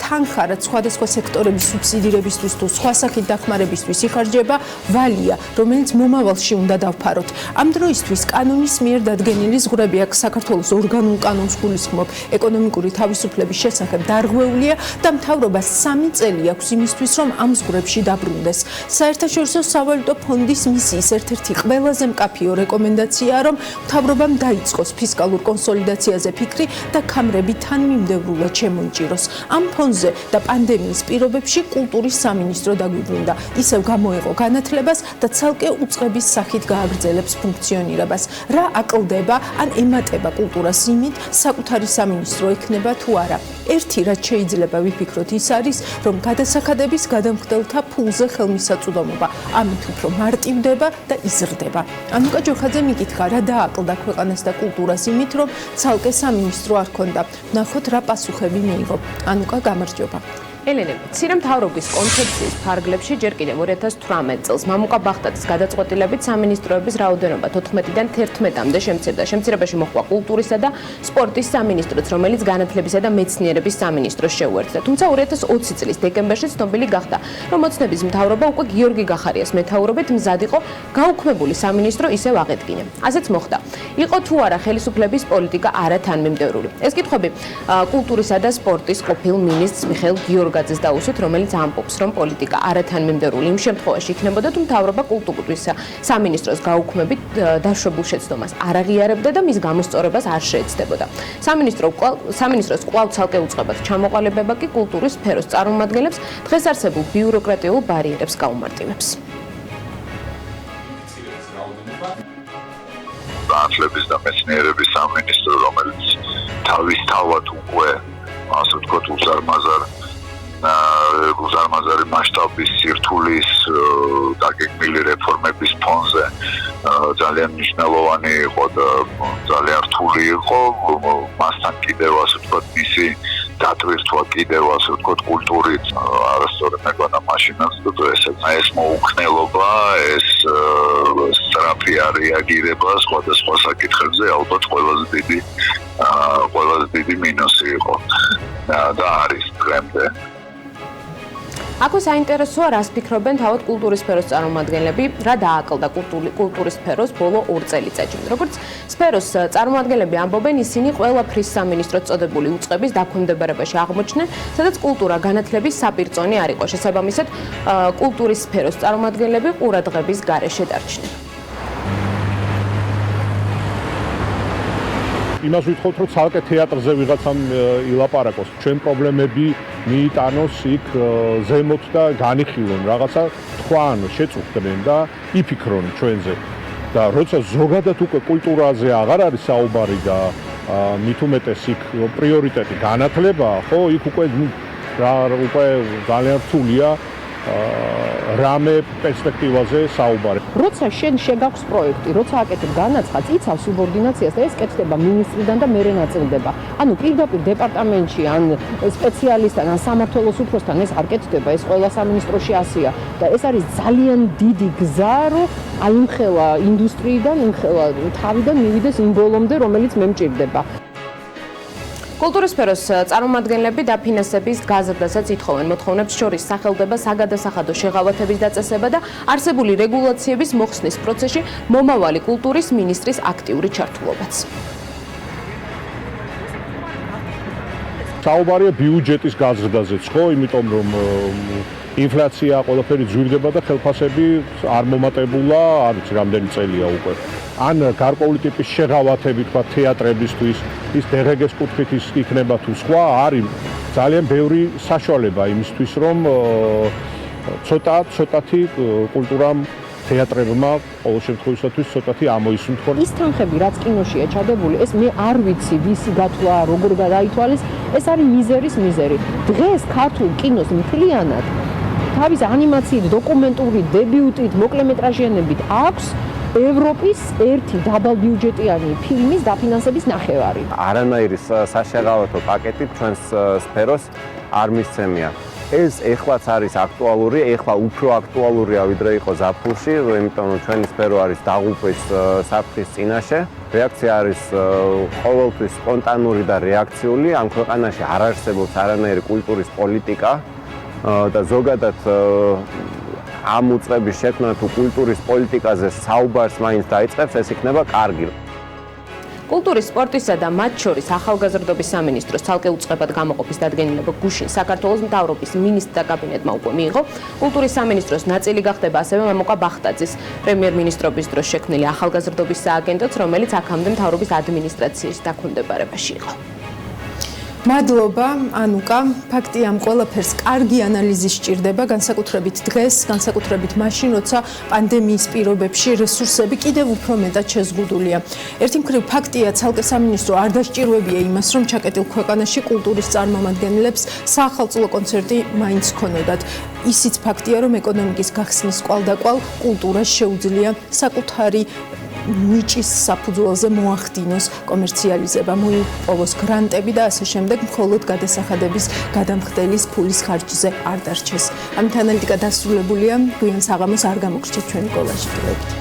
თანხა, რაც სხვადასხვა სექტორების სუბსიდირებისთვის თუ სხვა სახით დახმარებისთვის იხარჯება, ვალია, რომელიც მომავალში უნდა დავფაროთ. Ამ დროისთვის კანონის მიერ დადგენილი ზღვრები აქ საქართველოს ორგანულ კანონს გულისხმობ ეკონომიკური თავისუფლების შესახებ დარღვეულია და მთავრობას 3 წელი აქვს იმისთვის, რომ ამ ზღვრებში დაბრუნდეს. საერთაშორისო სავალუტო ფონდის მისიის ერთ-ერთი ყველაზე მკაფიო რეკომენდაციაა, რომ მთავრობამ დაიწყოს ფისკალურ კონსოლიდაციაზე ფიქრი და ქამრები თანმიმდევრულად შემოიჭიროს. ამ ფონზე და პანდემიის პირობებში კულტურის სამინისტრო დაგვიბრუნდა. ისევ გამოეყო განათლებას და ცალკე უწყების სახით გააგრძელებს ფუნქციონირებას. რა აკლდება ან ემატება კულტურას იმით, საკუთარი სამინისტრო ექნება თუ არა. ერთი რაც შეიძლება ვიფიქროთ ის არის, რომ გადასახადების გადამხდელთა ფულზე ხელმისაწვდომობა ამით უფრო მარტივდება და იზრდება. ანუკა ჯოხაძე მიკითხა, რა დააკლდა ქვეყანას და კულტურას იმით, რომ ცალკე სამინისტრო არ ქონდა. ნახოთ რა პასუხები მიიღო. ანუკა, გამარჯობა. ელენე, მცირე მთავრობის კონცეფციის ფარგლებში ჯერ კიდევ 2018 წელს მამუკა ბახტაძის გადაწყვეტილებით სამინისტროების რაოდენობა 14-დან 11-მდე შემცირდა. შემცირებაში მოჰყვა კულტურისა და სპორტის სამინისტროც, რომელიც განათლებისა და მეცნიერების სამინისტროს შეუერთდა. თუმცა 2020 წლის დეკემბერში ცნობილი გახდა, რომ ოცნების მთავრობა უკვე გიორგი გახარიას მეთაურობით მზად იყო გაუქმებული სამინისტრო ისევ აღედგინა. ასეც მოხდა. იყო თუ არა ხელისუფლების პოლიტიკა არათანმიმდევრული. ეს კითხვები კულტურისა და სპორტის ყოფილ მინისტრს მიხეილ გიორგაძეს დაუსვით, რომელიც ამბობს, რომ პოლიტიკა არათანმიმდევრული იმ შემთხვევაში იქნებოდა, თუ მთავრობა კულტურის სამინისტროს გაუქმებით დაშვებულ შეცდომას არ აღიარებდა და მის გამოსწორებას არ შეეცდებოდა. სამინისტროს კვლავ ცალკე უწყებად ჩამოყალიბება კი კულტურის სფეროს წარმომადგენლებს დღეს არსებულ ბიუროკრატიულ ბარიერებს გაუმარტივებს. განათლების და მეცნიერების სამინისტრო, რომელიც თავისთავად უკვე ასე ვთქვათ უზარმაზარი მასშტაბის სირთულის დაგეგმილი რეფორმების ფონზე ძალიან მნიშვნელოვანი იყო და ძალიან რთული იყო მასთან კიდევ ასე ვთქვათ მისი დატვირთვა კიდევ ასე ვთქვათ კულტურით არასწორი მეგონა მაშინაც და ეს მოუქნელობა ეს სწრაფი რეაგირება სხვადასხვა საკითხებზე ალბათ ყველაზე დიდი მინუსი იყო და არის დღემდე. Აქ საინტერესოა, რას ფიქრობენ თავად კულტურის სფეროს წარმომადგენლები, რა დააკლდა კულტურის სფეროს ბოლო 2 წელიწადში. როგორც სფეროს წარმომადგენლები ამბობენ, ისინი ყველაფრის სამინისტროს წოდებული უწყების დაქვემდებარებაში აღმოჩნდნენ, სადაც კულტურა განათლების საპირწონე არ იყო. შესაბამისად, კულტურის სფეროს წარმომადგენლები ყურადღების გარეშე დარჩნენ. იმას ვითხოვთ, რომ ცალკე თეატრზე ვიღაცამ ილაპარაკოს, ჩვენ პრობლემები მიიტანოს იქ ზემოთ და განიხილონ, რაღაცა თქვან, შეწუხდნენ და იფიქრონ ჩვენზე. და როცა ზოგადად უკვე კულტურაზე აღარ არის საუბარი და მით უმეტეს იქ პრიორიტეტი განათლებაა, ხო, იქ უკვე ძალიან რთულია რამე პერსპექტივაზე საუბარი. როცა შენ შეგაქვს პროექტი, როცა აკეთებ განაცხადს, იცავს სუბორდინაციას და ეს კეთდება მინისტრიდან და მერე ნაწილდება. ანუ პირდაპირ დეპარტამენტში ან სპეციალისტთან ან სამმართველოს უფროსთან ეს არ კეთდება, ეს ყველა სამინისტროში ასია და ეს არის ძალიან დიდი გზა, რომ აი იმხელა ინდუსტრიიდან, იმხელა თავიდან მივიდეს იმ ბოლომდე, რომელიც მე მჭირდება. კულტურის სფეროს წარმომადგენლები დაფინანსების გაზრდასაც ითხოვენ. მოთხოვნებს შორის სახელდება საგადასახადო შეღავათების დაწესება და არსებული რეგულაციების მოხსნის პროცესში მომავალი კულტურის მინისტრის აქტიური ჩართულობაც. საუბარია ბიუჯეტის გაზრდაზეც, ხო, იმიტომ რომ ინფლაცია ყველაფერი ძვირდება და ხელფასები არ მომატებულა, არ ვიცი რამდენი წელია უკვე. ან გარკვეული ტიპის შეღავათები, თქვა თეატრებისთვის, ის დღგ-ის კუთხით ის იქნება თუ სხვა, არის ძალიან ბევრი საშუალება იმისთვის, რომ ცოტათი კულტურამ თეატრებმა ყოველ შემთხვევაში ცოტათი ამოისუნთქონ. ის თანხები, რაც კინოშია ჩადებული, ეს მე არ ვიცი, ვისი გათვლა, როგორ გადაითვალეს, ეს არის მიზერი. დღეს ქართულ კინოს მთლიანად თავის ანიმაციით, დოკუმენტური დებიუტით, მოკლემეტრაჟიანებით აქვს ევროპის ერთი დაბალბიუჯეტიანი ფილმის დაფინანსების ნახევარი. არანაირი საშეღავათო პაკეტი ჩვენს სფეროს არ მისცემია. ეს ეხლაც არის აქტუალური, ეხლა უფრო აქტუალურია ვიდრე იყო ზაფხულში, იმიტომ რომ ჩვენი სფერო არის დაღუპვის საფრთხის წინაშე. რეაქცია არის ყოველთვის სპონტანური და რეაქციული. ამ ქვეყანაში არ არსებობს არანაირი კულტურის პოლიტიკა და ზოგადად ამ უწყების შექმნა თუ კულტურის პოლიტიკაზე საუბარს მაინც დაიწყებს, ეს იქნება კარგი. კულტურის, სპორტისა და მათ შორის ახალგაზრდობის სამინისტროს ცალკე უწყებად გამოყოფის დადგენილება გუშინ საქართველოს მთავრობის მინისტრთა კაბინეტმა უკვე მიიღო. კულტურის სამინისტროს ნაწილი გახდება ასევე მამუკა ბახტაძის პრემიერ-მინისტრობის დროს შექმნილი ახალგაზრდობის სააგენტოც, რომელიც აქამდე მთავრობის ადმინისტრაციის დაქვემდებარებაში იყო. მადლობა ანუკა, ფაქტია ამ ყველაფერს კარგი ანალიზი სჭირდება, განსაკუთრებით დღეს, განსაკუთრებით მაშინ, როცა პანდემიის პირობებში რესურსები კიდევ უფრო მეტად შეზღუდულია. ერთი მხრივ ფაქტია, ცალკე სამინისტრო არ დასჭირვებია იმას, რომ ჩაკეტილ ქვეყანაში კულტურის წარმომადგენლებს საახალწლო კონცერტი მაინც ჰქონოდათ. ისიც ფაქტია, რომ ეკონომიკის გახსნის კვალდაკვალ კულტურას შეუძლია საკუთარი ნიჭის საფუძველზე მოახდინოს კომერციალიზება, მოიპოვოს გრანტები და ასე შემდეგ, მხოლოდ გადასახადების გადამხდელის ფულის ხარჯზე არ დარჩეს. ამით ანალიტიკა დასრულებულია, გვიან საღამოს არ გამოგრჩეთ ჩვენი კოლაჟი.